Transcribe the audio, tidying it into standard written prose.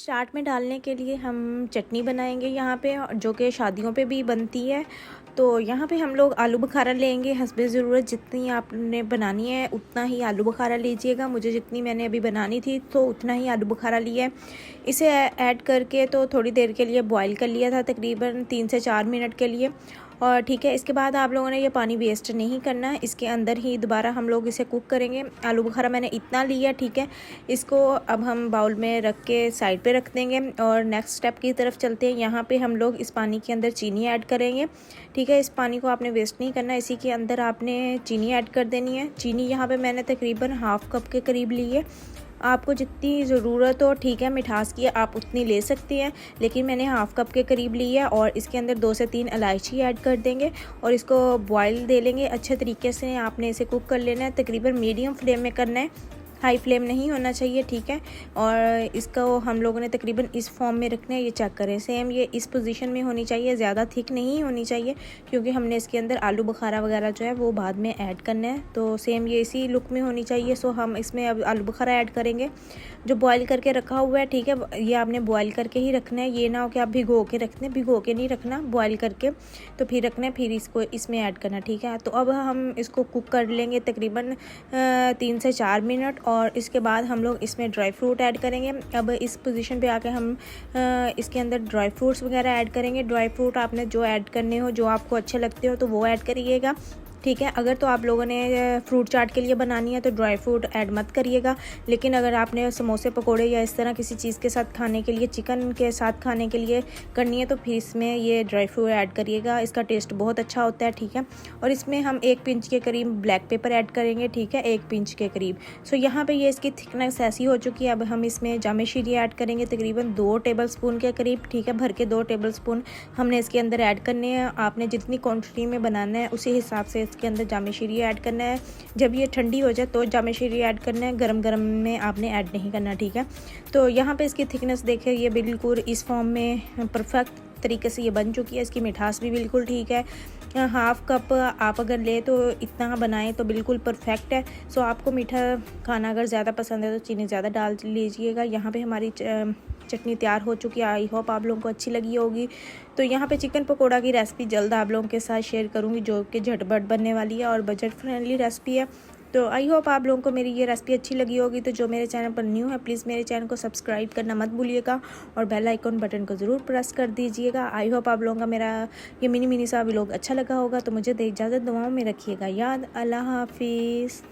चाट में डालने के लिए हम चटनी बनाएंगे यहाँ पे, जो कि शादियों पे भी बनती है। तो यहाँ पे हम लोग आलू बुखारा लेंगे हस्बे ज़रूरत। जितनी आपने बनानी है उतना ही आलू बुखारा लीजिएगा। मुझे जितनी मैंने अभी बनानी थी तो उतना ही आलू बुखारा लिया है। इसे ऐड करके तो थोड़ी देर के लिए बॉईल कर लिया था, तकरीबन 3 से 4 मिनट के लिए। और ठीक है, इसके बाद आप लोगों ने ये पानी वेस्ट नहीं करना है, इसके अंदर ही दोबारा हम लोग इसे कुक करेंगे। आलू बुखारा मैंने इतना लिया, ठीक है। इसको अब हम बाउल में रख के साइड पे रख देंगे और नेक्स्ट स्टेप की तरफ चलते हैं। यहाँ पे हम लोग इस पानी के अंदर चीनी ऐड करेंगे, ठीक है। इस पानी को आपने वेस्ट नहीं करना, इसी के अंदर आपने चीनी ऐड कर देनी है। चीनी यहाँ पे मैंने तकरीबन हाफ़ कप के करीब ली है। आपको जितनी ज़रूरत हो, ठीक है, मिठास की आप उतनी ले सकती हैं, लेकिन मैंने हाफ़ कप के करीब ली है। और इसके अंदर 2 से 3 इलायची ऐड कर देंगे और इसको बॉईल दे लेंगे अच्छे तरीके से। आपने इसे कुक कर लेना है, तकरीबन मीडियम फ्लेम में करना है, हाई फ्लेम नहीं होना चाहिए, ठीक है। और इसको हम लोगों ने तकरीबन इस फॉर्म में रखना है। ये चेक करें, सेम ये इस पोजीशन में होनी चाहिए, ज़्यादा थिक नहीं होनी चाहिए, क्योंकि हमने इसके अंदर आलू बुखारा वगैरह जो है वो बाद में ऐड करना है। तो सेम ये इसी लुक में होनी चाहिए। सो हम इसमें अब आलू बुखारा ऐड करेंगे जो बॉईल करके रखा हुआ है, ठीक है। ये आपने बॉईल करके ही रखना है, ये ना हो कि आप भिगो के रखते हैं, भिगो के नहीं रखना, बॉईल करके तो फिर रखना है, फिर इसको इसमें ऐड करना, ठीक है। तो अब हम इसको कुक कर लेंगे तकरीबन 3 से 4 मिनट। और इसके बाद हम लोग इसमें ड्राई फ्रूट ऐड करेंगे। अब इस पोजीशन पे आके हम इसके अंदर ड्राई फ्रूट्स वगैरह ऐड करेंगे। ड्राई फ्रूट आपने जो ऐड करने हो, जो आपको अच्छे लगते हो तो वो ऐड करिएगा, ठीक है। अगर तो आप लोगों ने फ्रूट चाट के लिए बनानी है तो ड्राई फ्रूट ऐड मत करिएगा, लेकिन अगर आपने समोसे पकोड़े या इस तरह किसी चीज़ के साथ खाने के लिए, चिकन के साथ खाने के लिए करनी है तो फिर इसमें ये ड्राई फ्रूट ऐड करिएगा। इसका टेस्ट बहुत अच्छा होता है, ठीक है। और इसमें हम 1 पिंच के करीब ब्लैक पेपर ऐड करेंगे, ठीक है, 1 पिंच के करीब। सो यहाँ पे ये इसकी थिकनेस ऐसी हो चुकी है। अब हम इसमें जामे शीरी ऐड करेंगे तकरीबन 2 टेबल स्पून के करीब, ठीक है। भर के 2 टेबल स्पून हमने इसके अंदर ऐड करने हैं। आपने जितनी क्वान्टिटी में बनाना है उसी हिसाब से इसके अंदर जामे शीरी ऐड करना है। जब ये ठंडी हो जाए तो जामे शीरी ऐड करना है, गरम गरम में आपने ऐड नहीं करना, ठीक है। तो यहाँ पे इसकी थिकनेस देखिए, ये बिल्कुल इस फॉर्म में परफेक्ट तरीके से ये बन चुकी है। इसकी मिठास भी बिल्कुल ठीक है। हाफ़ कप आप अगर ले तो इतना बनाएं तो बिल्कुल परफेक्ट है। सो आपको मीठा खाना अगर ज़्यादा पसंद है तो चीनी ज़्यादा डाल लीजिएगा। यहाँ पे हमारी चटनी तैयार हो चुकी है। आई होप आप लोगों को अच्छी लगी होगी। तो यहाँ पे चिकन पकोड़ा की रेसिपी जल्द आप लोगों के साथ शेयर करूँगी, जो कि झटपट बनने वाली है और बजट फ्रेंडली रेसिपी है। तो आई होप आप लोगों को मेरी ये रेसिपी अच्छी लगी होगी। तो जो मेरे चैनल पर न्यू है, प्लीज़ मेरे चैनल को सब्सक्राइब करना मत भूलिएगा और बेल आइकन बटन को ज़रूर प्रेस कर दीजिएगा। आई होप आप लोगों का मेरा ये मिनी सा व्लॉग अच्छा लगा होगा। तो मुझे इजाज़त, दुआओं में रखिएगा याद। अल्लाह हाफिज़।